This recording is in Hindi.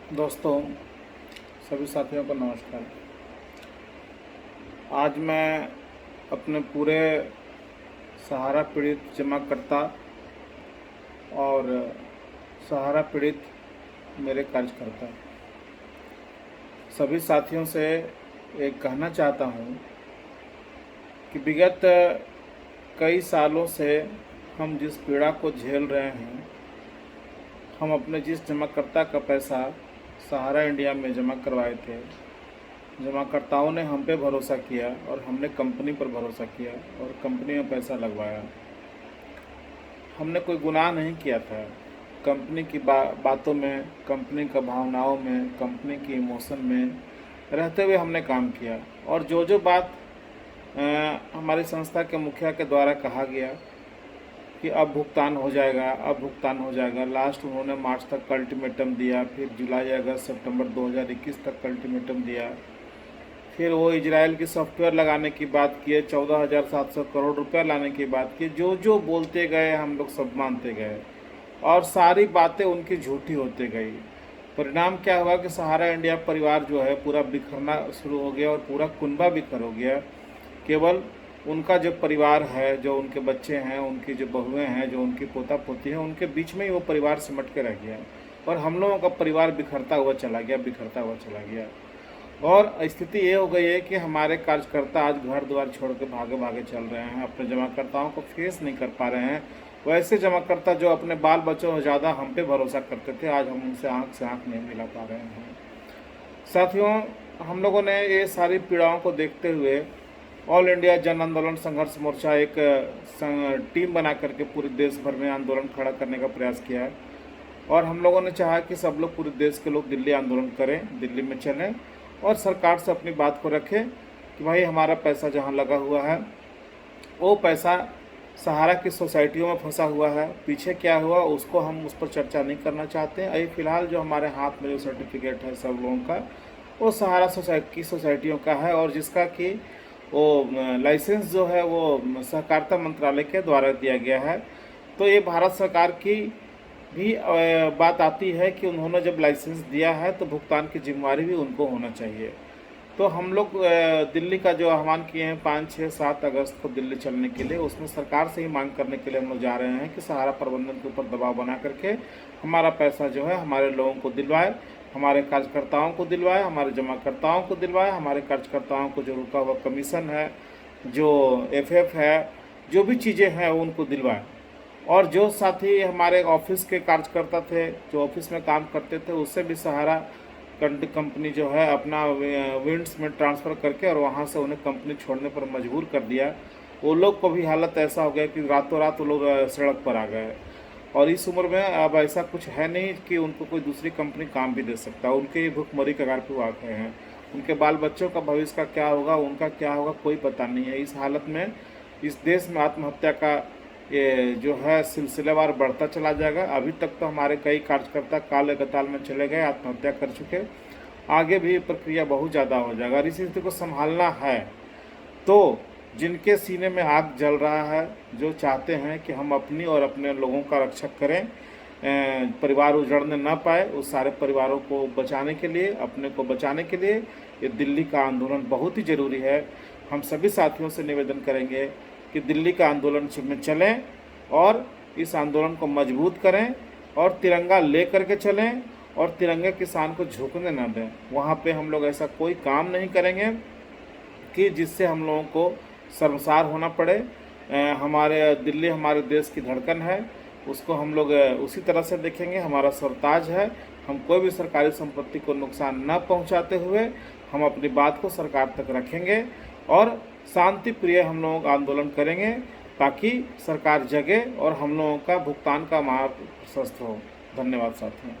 दोस्तों, सभी साथियों को नमस्कार। आज मैं अपने पूरे सहारा पीड़ित जमाकर्ता और सहारा पीड़ित मेरे कार्यकर्ता सभी साथियों से एक कहना चाहता हूँ कि विगत कई सालों से हम जिस पीड़ा को झेल रहे हैं, हम अपने जिस जमाकर्ता का पैसा सहारा इंडिया में जमा करवाए थे, जमाकर्ताओं ने हम पे भरोसा किया और हमने कंपनी पर भरोसा किया और कंपनी में पैसा लगवाया। हमने कोई गुनाह नहीं किया था। कंपनी की बातों में, कंपनी का भावनाओं में, कंपनी की इमोशन में रहते हुए हमने काम किया। और जो बात हमारी संस्था के मुखिया के द्वारा कहा गया कि अब भुगतान हो जाएगा, अब भुगतान हो जाएगा, लास्ट उन्होंने मार्च तक अल्टीमेटम दिया, फिर जुलाई, अगस्त, सितंबर 2021 तक अल्टीमेटम दिया। फिर वो इजराइल की सॉफ्टवेयर लगाने की बात किए, 14,700 करोड़ रुपया लाने की बात की। जो बोलते गए हम लोग सब मानते गए और सारी बातें उनकी झूठी होते गई। परिणाम क्या हुआ कि सहारा इंडिया परिवार जो है पूरा बिखरना शुरू हो गया और पूरा कुनबा बिखर हो गया। केवल उनका जो परिवार है, जो उनके बच्चे हैं, उनकी जो बहुएं हैं, जो उनकी पोता पोती हैं, उनके बीच में ही वो परिवार सिमट के रह गया और हम लोगों का परिवार बिखरता हुआ चला गया। और स्थिति ये हो गई है कि हमारे कार्यकर्ता आज घर द्वार छोड़ के भागे चल रहे हैं, अपने जमाकर्ताओं को फेस नहीं कर पा रहे हैं। वैसे जमाकर्ता जो अपने बाल बच्चों से ज़्यादा हम पे भरोसा करते थे, आज हम उनसे आँख से आँख नहीं मिला पा रहे हैं। साथियों, हम लोगों ने ये सारी पीड़ाओं को देखते हुए ऑल इंडिया जन आंदोलन संघर्ष मोर्चा एक टीम बना करके पूरे देश भर में आंदोलन खड़ा करने का प्रयास किया है। और हम लोगों ने चाहा कि सब लोग, पूरे देश के लोग दिल्ली आंदोलन करें, दिल्ली में चलें और सरकार से अपनी बात को रखें कि भाई हमारा पैसा जहां लगा हुआ है वो पैसा सहारा की सोसाइटियों में फंसा हुआ है। पीछे क्या हुआ उसको हम उस पर चर्चा नहीं करना चाहते हैं। अभी फ़िलहाल जो हमारे हाथ में जो सर्टिफिकेट है सब लोगों का, वो सहारा सोसाइटियों का है और जिसका कि वो लाइसेंस जो है वो सहकारिता मंत्रालय के द्वारा दिया गया है। तो ये भारत सरकार की भी बात आती है कि उन्होंने जब लाइसेंस दिया है तो भुगतान की जिम्मेवारी भी उनको होना चाहिए। तो हम लोग दिल्ली का जो आह्वान किए हैं 5, 6, 7 अगस्त को दिल्ली चलने के लिए, उसमें सरकार से ही मांग करने के लिए हम लोग जा रहे हैं कि सहारा प्रबंधन के ऊपर दबाव बना करके हमारा पैसा जो है हमारे लोगों को दिलवाए, हमारे कार्यकर्ताओं को दिलवाए, हमारे जमाकर्ताओं को दिलवाए, हमारे कार्यकर्ताओं को जो रुका हुआ कमीशन है, जो एफएफ है, जो भी चीज़ें हैं उनको दिलवाए। और जो साथी हमारे ऑफिस के कार्यकर्ता थे, जो ऑफिस में काम करते थे, उससे भी सहारा कंपनी जो है अपना विंड्स में ट्रांसफ़र करके और वहाँ से उन्हें कंपनी छोड़ने पर मजबूर कर दिया। वो लोग को भी हालत ऐसा हो गया कि रातों रात वो लोग सड़क पर आ गए। और इस उम्र में अब ऐसा कुछ है नहीं कि उनको कोई दूसरी कंपनी काम भी दे सकता है। उनके भुखमरी कगार पर आ गए हैं। उनके बाल बच्चों का भविष्य का क्या होगा, उनका क्या होगा, कोई पता नहीं है। इस हालत में इस देश में आत्महत्या का ये जो है सिलसिलेवार बढ़ता चला जाएगा। अभी तक तो हमारे कई कार्यकर्ता काले कताल में चले गए, आत्महत्या कर चुके। आगे भी प्रक्रिया बहुत ज़्यादा हो जाएगा। और इस स्थिति को संभालना है तो जिनके सीने में आग जल रहा है, जो चाहते हैं कि हम अपनी और अपने लोगों का रक्षक करें, परिवार उजड़ने ना पाए, उस सारे परिवारों को बचाने के लिए, अपने को बचाने के लिए ये दिल्ली का आंदोलन बहुत ही ज़रूरी है। हम सभी साथियों से निवेदन करेंगे कि दिल्ली का आंदोलन में चलें और इस आंदोलन को मजबूत करें और तिरंगा ले करके चलें और तिरंगे किसान को झुकने ना दें। वहाँ पे हम लोग ऐसा कोई काम नहीं करेंगे कि जिससे हम लोगों को शर्मसार होना पड़े। हमारे दिल्ली हमारे देश की धड़कन है, उसको हम लोग उसी तरह से देखेंगे। हमारा सरताज है। हम कोई भी सरकारी संपत्ति को नुकसान न पहुँचाते हुए हम अपनी बात को सरकार तक रखेंगे और शांति प्रिय हम लोग आंदोलन करेंगे ताकि सरकार जगे और हम लोगों का भुगतान का मार्ग प्रशस्त हो। धन्यवाद साथियों।